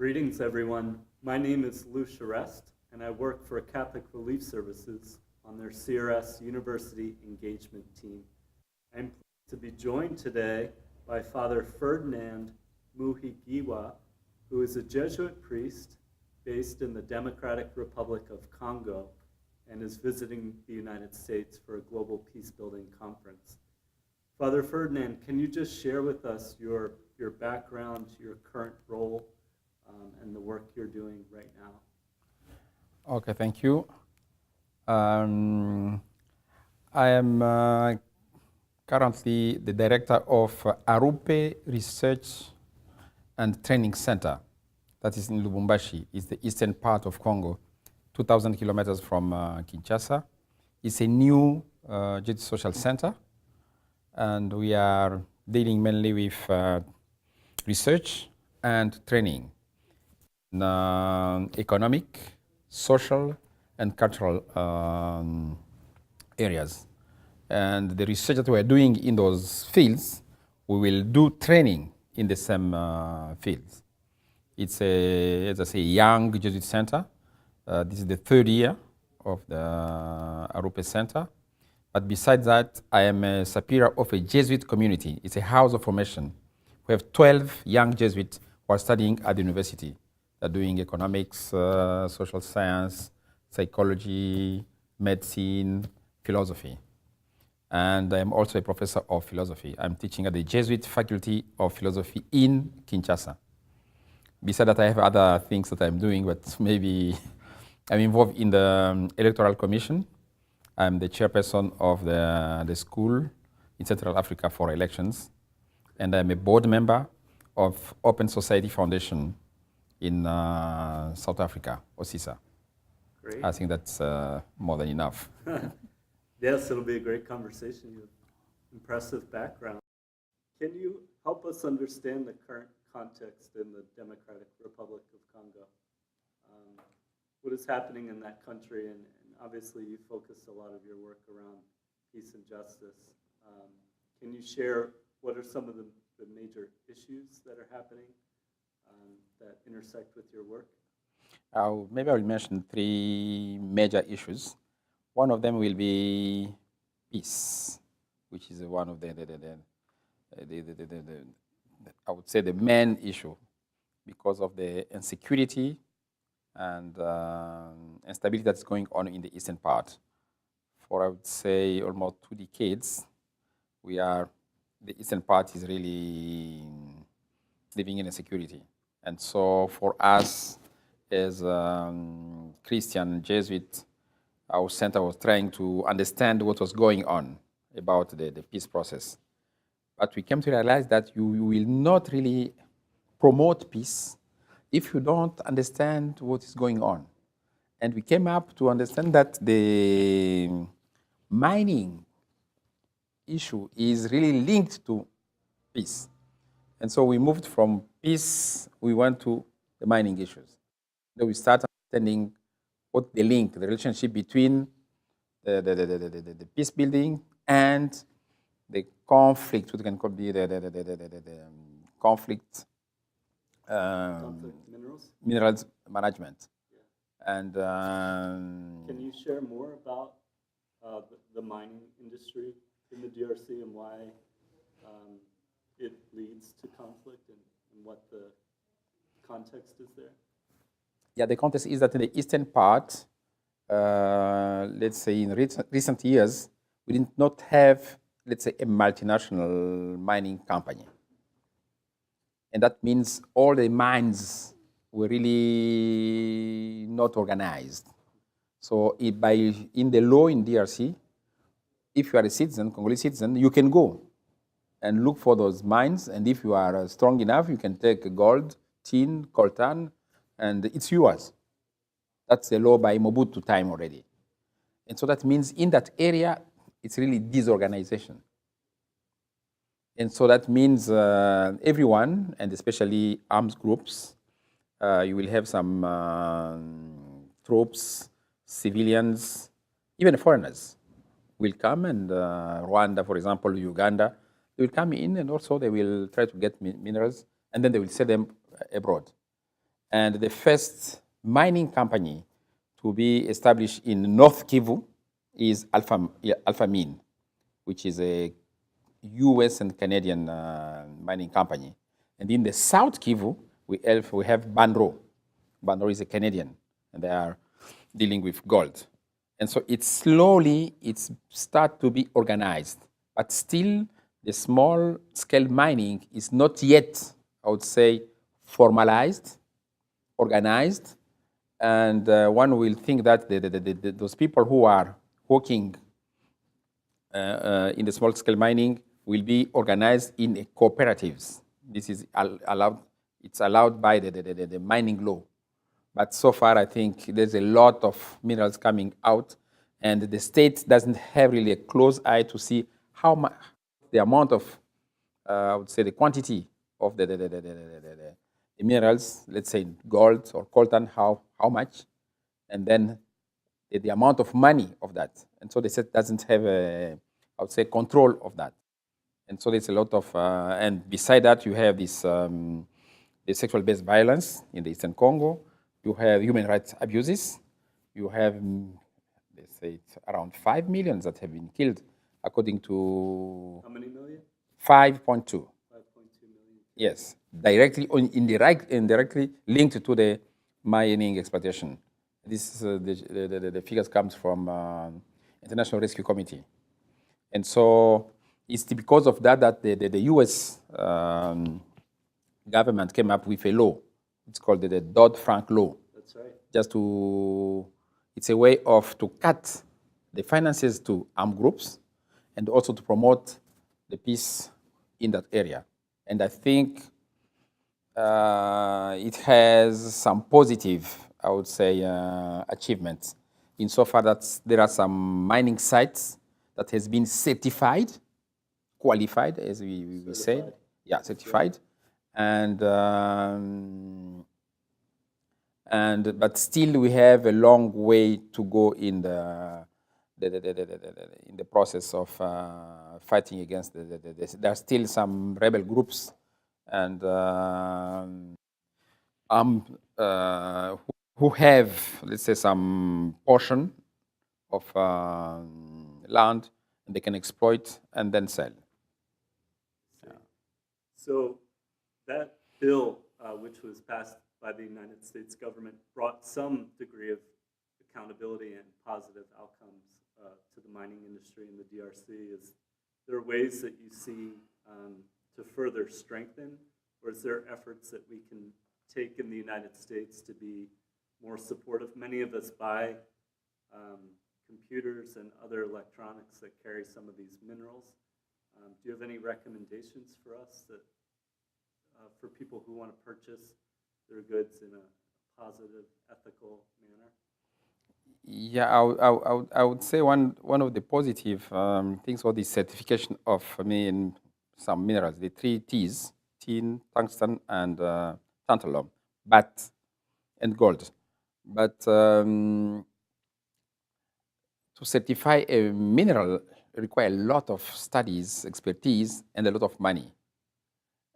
Greetings, everyone. My name is Lou Charest, and I work for Catholic Relief Services on their CRS University Engagement Team. I'm pleased to be joined today by Father Ferdinand Muhigirwa, who is a Jesuit priest based in the Democratic Republic of Congo and is visiting the United States for a global peacebuilding conference. Father Ferdinand, can you just share with us your background, your current role, and the work you're doing right now? Okay, thank you. I am currently the director of Arupe Research and Training Center. That is in Lubumbashi. It's the eastern part of Congo, 2,000 kilometers from Kinshasa. It's a new Jesuit social center, and we are dealing mainly with research and training in economic, social, and cultural areas. And the research that we are doing in those fields, we will do training in the same fields. It's a, as I say, young Jesuit center. This is the third year of the Arupe Center. But besides that, I am a superior of a Jesuit community. It's a house of formation. We have 12 young Jesuits who are studying at the university. They're doing economics, social science, psychology, medicine, philosophy. And I'm also a professor of philosophy. I'm teaching at the Jesuit Faculty of Philosophy in Kinshasa. Besides that, I have other things that I'm doing, but maybe I'm involved in the Electoral Commission. I'm the chairperson of the school in Central Africa for elections. And I'm a board member of Open Society Foundation in South Africa, OSISA. Great. I think that's more than enough. Yes, it'll be a great conversation. You have impressive background. Can you help us understand the current context in the Democratic Republic of Congo? What is happening in that country? And obviously you focus a lot of your work around peace and justice. Can you share what are some of the major issues that are happening that intersect with your work? Maybe I will mention three major issues. One of them will be peace, which is one of the I would say the main issue because of the insecurity and instability that's going on in the eastern part. For I would say almost 2 decades, the eastern part is really living in insecurity. And so for us as Christian Jesuit, our center was trying to understand what was going on about the peace process. But we came to realize that you will not really promote peace if you don't understand what is going on. And we came up to understand that the mining issue is really linked to peace. And so we moved from peace, we went to the mining issues. Then we started understanding what the link, the relationship between the peace building and the conflict, what can be the conflict minerals management. Yeah. And can you share more about the mining industry in the DRC and why it leads to conflict and what the context is there? Yeah, the context is that in the eastern part, let's say in recent years, we did not have, let's say, a multinational mining company. And that means all the mines were really not organized. So in the law in DRC, if you are a citizen, Congolese citizen, you can go and look for those mines. And if you are strong enough, you can take gold, tin, coltan, and it's yours. That's the law by Mobutu time already. And so that means in that area, it's really disorganization. And so that means everyone, and especially armed groups, you will have some troops, civilians, even foreigners will come, and Rwanda, for example, Uganda, they will come in, and also they will try to get minerals, and then they will sell them abroad. And the first mining company to be established in North Kivu is Alpha Mine, which is a US and Canadian mining company. And in the South Kivu, we have Banro. Banro is a Canadian, and they are dealing with gold. And so it's start to be organized, but still the small scale mining is not yet, I would say, formalized, organized, and one will think that those people who are working in the small scale mining will be organized in cooperatives. This is allowed. It's allowed by the mining law. But so far, I think there's a lot of minerals coming out, and the state doesn't have really a close eye to see how much the amount of, I would say, the quantity of the minerals, let's say gold or coltan, how much, and then the amount of money of that. And so the state doesn't have I would say, control of that. And so there's a lot of, and beside that, you have this the sexual-based violence in the Eastern Congo. You have human rights abuses. You have, let's say, it's around 5 million that have been killed, according to... How many million? 5.2. 5.2 million. Yes, directly or indirectly linked to the mining exploitation. This the figures comes from International Rescue Committee. And so it's because of that the U.S. Government came up with a law. It's called the Dodd-Frank law. That's right. It's a way to cut the finances to armed groups and also to promote the peace in that area. And I think it has some positive, I would say, achievements insofar that there are some mining sites that has been certified, qualified, as we say. Yeah, certified. But still we have a long way to go in the process of fighting against there are still some rebel groups and who have, let's say, some portion of land and they can exploit and then sell. Yeah. So that bill, which was passed by the United States government, brought some degree of accountability and positive outcomes to the mining industry in the DRC. Is there ways that you see to further strengthen, or is there efforts that we can take in the United States to be more supportive? Many of us buy computers and other electronics that carry some of these minerals. Do you have any recommendations for us that for people who want to purchase their goods in a positive, ethical manner? Yeah, I would say one of the positive things was the certification of some minerals, the 3 T's, tin, tungsten, and tantalum, and gold. But to certify a mineral requires a lot of studies, expertise, and a lot of money.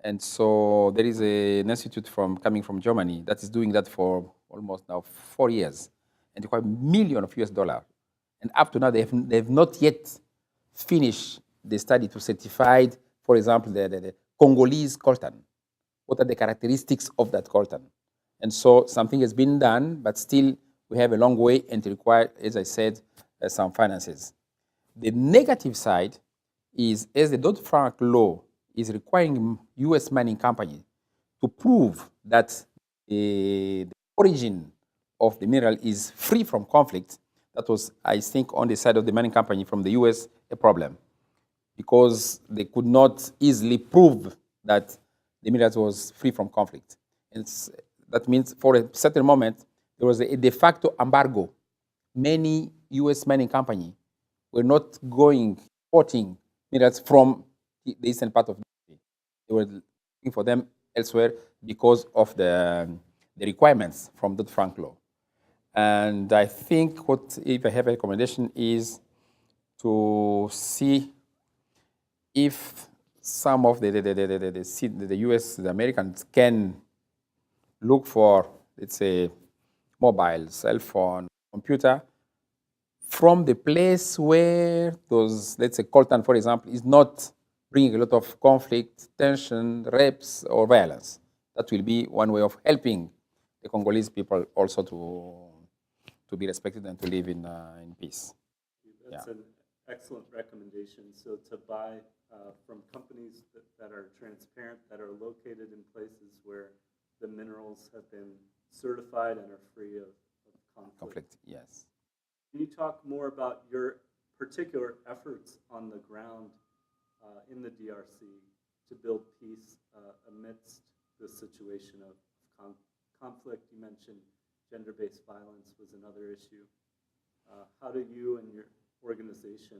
And so there is an institute coming from Germany that is doing that for almost now 4 years, and require millions of US dollars. And up to now, they have not yet finished the study to certify, for example, the Congolese coltan. What are the characteristics of that coltan? And so something has been done, but still we have a long way and require, as I said, some finances. The negative side is, as the Dodd-Frank law is requiring US mining companies to prove that the origin of the mineral is free from conflict, that was, I think, on the side of the mining company from the US, a problem, because they could not easily prove that the mineral was free from conflict. And that means for a certain moment, there was a de facto embargo. Many US mining companies were not importing minerals from the eastern part of the country. They were looking for them elsewhere because of the requirements from the Dodd-Frank law. And I think if I have a recommendation is to see if some of the US, the Americans can look for let's say, mobile, cell phone, computer, from the place where those, let's say, coltan, for example, is not bringing a lot of conflict, tension, rapes, or violence. That will be one way of helping the Congolese people also to be respected and to live in peace. That's an excellent recommendation. So to buy from companies that are transparent, that are located in places where the minerals have been certified and are free of conflict. Yes. Can you talk more about your particular efforts on the ground in the DRC to build peace amidst the situation of conflict? You mentioned gender-based violence was another issue. How do you and your organization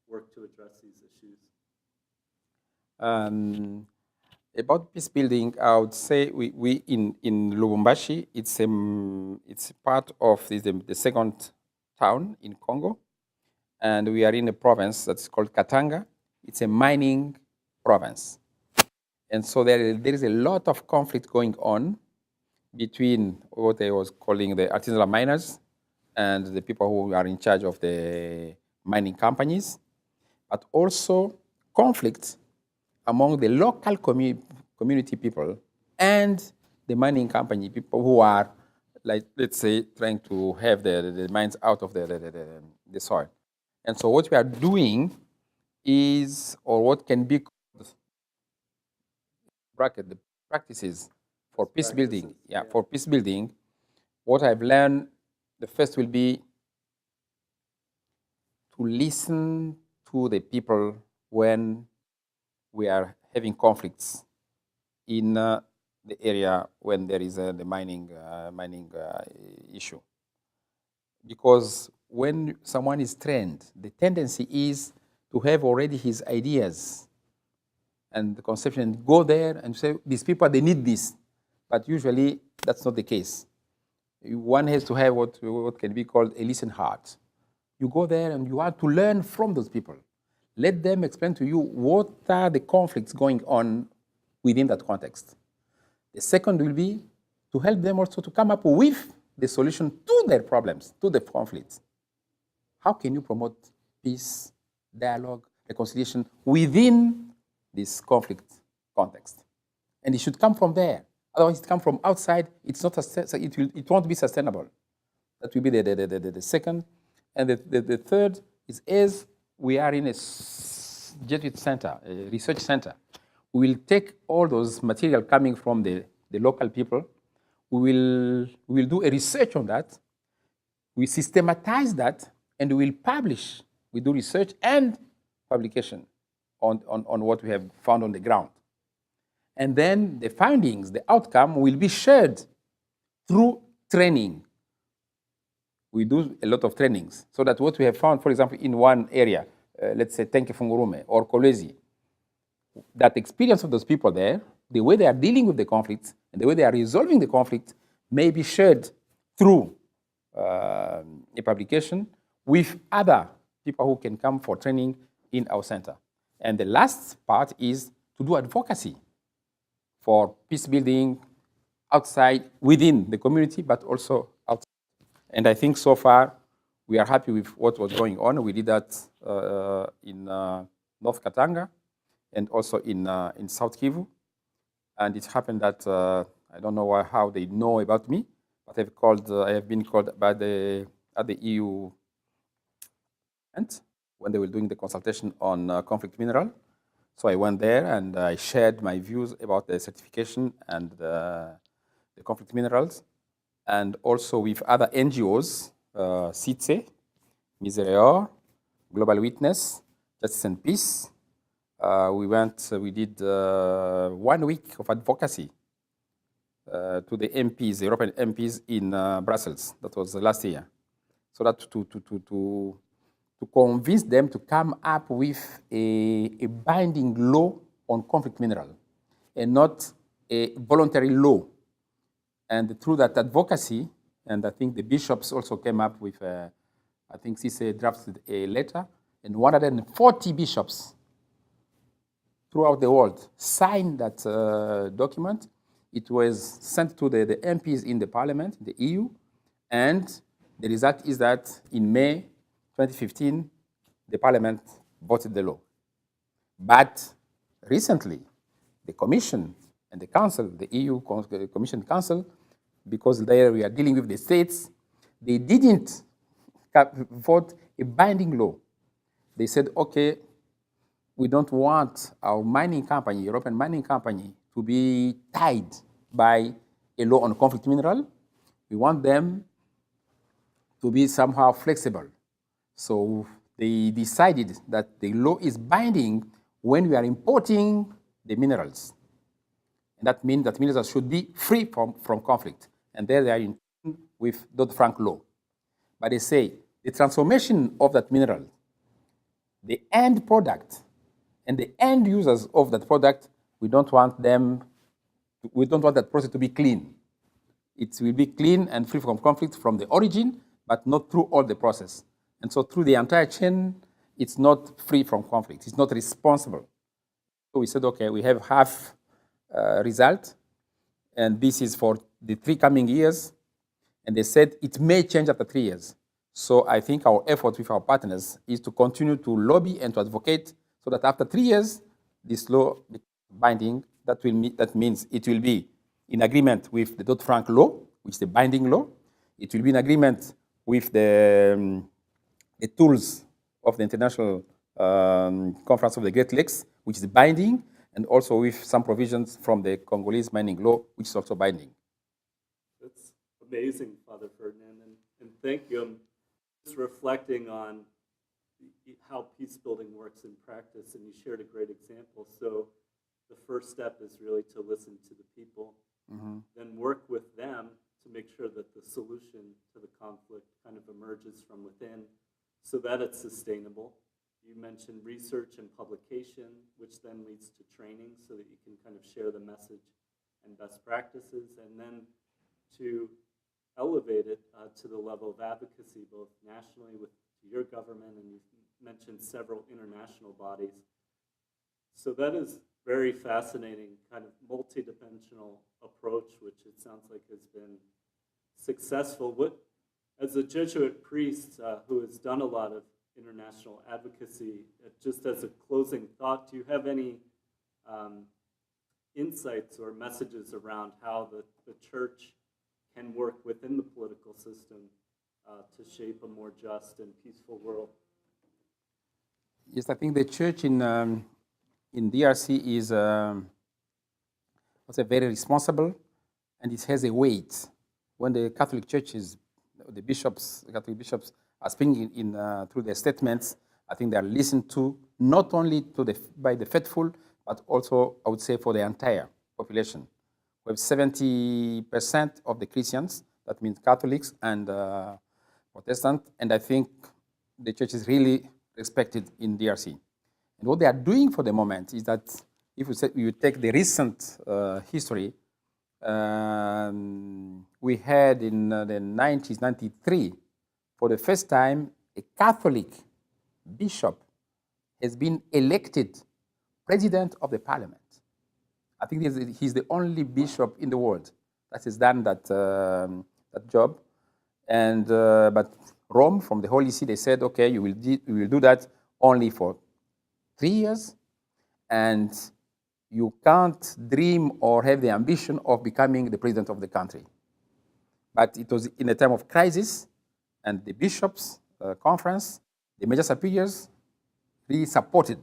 work to address these issues? About peace building, I would say we in Lubumbashi, it's part of the second town in Congo, and we are in a province that's called Katanga. It's a mining province, and so there is a lot of conflict going on between what I was calling the artisanal miners and the people who are in charge of the mining companies, but also conflict among the local community people and the mining company people who are, like, let's say, trying to have the mines out of the soil. And so what we are doing is, or what can be called, the practices for peace building. Yeah, for peace building, what I've learned, the first will be to listen to the people when we are having conflicts in the area when there is the mining issue. Because when someone is trained, the tendency is to have already his ideas and the conception, go there and say, these people, they need this. But usually that's not the case. One has to have what can be called a listen heart. You go there and you want to learn from those people. Let them explain to you what are the conflicts going on within that context. The second will be to help them also to come up with the solution to their problems, to the conflicts. How can you promote peace, dialogue, reconciliation within this conflict context? And it should come from there. Otherwise, it comes from outside. It's not. It won't be sustainable. That will be the second. And the third is, as we are in a Jesuit center, a research center, we will take all those material coming from the local people. We will do a research on that. We systematize that, and we will publish. We do research and publication on what we have found on the ground. And then the findings, the outcome, will be shared through training. We do a lot of trainings so that what we have found, for example, in one area, let's say Tenke Fungurume or Kolwezi, that experience of those people there, the way they are dealing with the conflict and the way they are resolving the conflict may be shared through a publication with other people who can come for training in our center. And the last part is to do advocacy for peace building outside, within the community, but also outside. And I think so far we are happy with what was going on. We did that in North Katanga and also in South Kivu. And it happened that I don't know how they know about me, but I have been called at the EU when they were doing the consultation on conflict mineral. So I went there and I shared my views about the certification and the conflict minerals, and also with other NGOs, CITSE, Misereor, Global Witness, Justice and Peace. We did 1 week of advocacy to the MPs, the European MPs in Brussels. That was last year. So that to convince them to come up with a binding law on conflict mineral and not a voluntary law. And through that advocacy, and I think the bishops also came up with, I think CISE drafted a letter, and 140 bishops throughout the world signed that document. It was sent to the MPs in the parliament, the EU, and the result is that in May 2015, the parliament voted the law. But recently, the Commission and the Council, the EU Commission Council, because there we are dealing with the states, they didn't vote a binding law. They said, okay, we don't want our mining company, European mining company, to be tied by a law on conflict mineral. We want them to be somehow flexible. So they decided that the law is binding when we are importing the minerals. And that means that minerals should be free from conflict. And there they are in with Dodd-Frank law. But they say the transformation of that mineral, the end product, and the end users of that product, we don't want that process to be clean. It will be clean and free from conflict from the origin, but not through all the process. And so through the entire chain, it's not free from conflict. It's not responsible. So we said, okay, we have half result, and this is for the 3 coming years. And they said it may change after 3 years. So I think our effort with our partners is to continue to lobby and to advocate so that after 3 years, this law becomes binding. That means it will be in agreement with the Dodd-Frank law, which is the binding law. It will be in agreement with the tools of the International Conference of the Great Lakes, which is binding, and also with some provisions from the Congolese mining law, which is also binding. That's amazing, Father Ferdinand, and thank you. I'm just reflecting on how peace building works in practice, and you shared a great example. So the first step is really to listen to the people, then work with them to make sure that the solution to the conflict kind of emerges from within so that it's sustainable. You mentioned research and publication, which then leads to training so that you can kind of share the message and best practices, and then to elevate it to the level of advocacy, both nationally with your government, and you've mentioned several international bodies. So that is very fascinating, kind of multidimensional approach, which it sounds like has been successful. As a Jesuit priest who has done a lot of international advocacy, just as a closing thought, do you have any insights or messages around how the church can work within the political system to shape a more just and peaceful world? Yes, I think the church in DRC is very responsible, and it has a weight. When the Catholic churches, the Catholic bishops are speaking through their statements, I think they are listened to not only by the faithful, but also, I would say, for the entire population. We have 70% of the Christians, that means Catholics and Protestant, and I think the church is really respected in DRC. And what they are doing for the moment is that if you take the recent history, we had in the 1993, for the first time, a Catholic bishop has been elected president of the parliament. I think he's the only bishop in the world that has done that job. And but Rome, from the Holy See, they said, okay, you will do that only for 3 years, and you can't dream or have the ambition of becoming the president of the country. But it was in a time of crisis, and the bishops' conference, the major superiors, really supported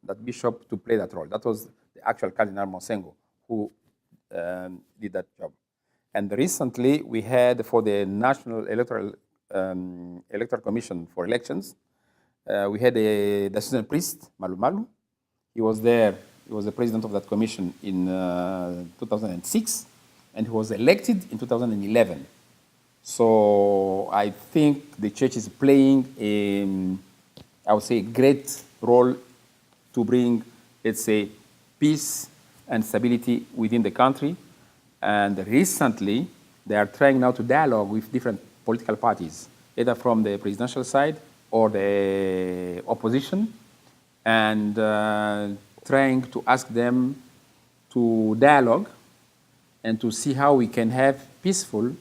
that bishop to play that role. That was the actual Cardinal Monsengo who did that job. And recently, we had for the National Electoral Commission for Elections, we had a diocesan priest, Malu Malu. He was there. He was the president of that commission in 2006, and he was elected in 2011. So I think the church is playing I would say, a great role to bring, let's say, peace and stability within the country. And recently, they are trying now to dialogue with different political parties, either from the presidential side or the opposition, and trying to ask them to dialogue and to see how we can have peaceful,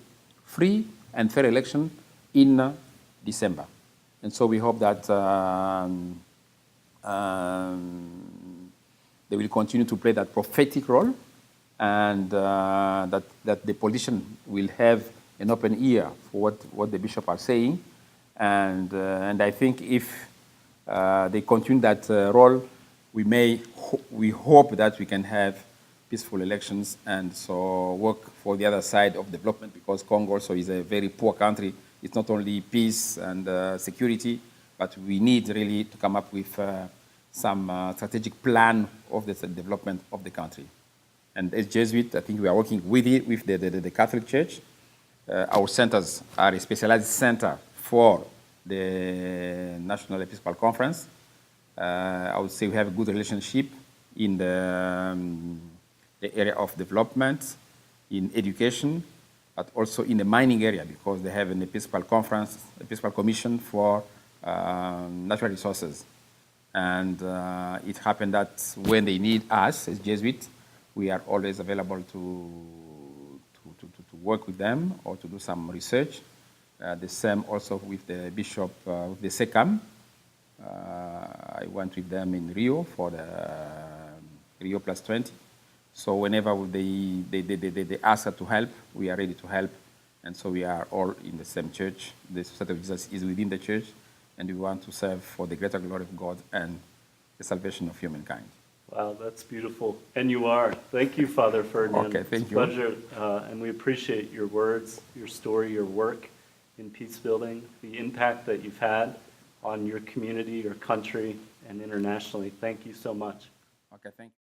free, and fair election in December. And so we hope that they will continue to play that prophetic role, and that the politician will have an open ear for what the bishop are saying. And I think if they continue that role, we hope that we can have peaceful elections and so work for the other side of development, because Congo also is a very poor country. It's not only peace and security, but we need really to come up with some strategic plan of the development of the country. And as Jesuit, I think we are working with the Catholic Church. Our centers are a specialized center for the National Episcopal Conference. I would say we have a good relationship in the area of development, in education, but also in the mining area, because they have an Episcopal Conference, Episcopal Commission for natural resources. And it happened that when they need us as Jesuits, we are always available to work with them or to do some research. The same also with the bishop, with the SECAM. I went with them in Rio for the Rio Plus 20. So whenever they ask us to help, we are ready to help. And so we are all in the same church. The Society of Jesus is within the church, and we want to serve for the greater glory of God and the salvation of humankind. Wow, that's beautiful. And you are. Thank you, Father Ferdinand. Okay, thank you. It's a pleasure, and we appreciate your words, your story, your work in peace building, the impact that you've had on your community, your country, and internationally. Thank you so much. Okay, thank you.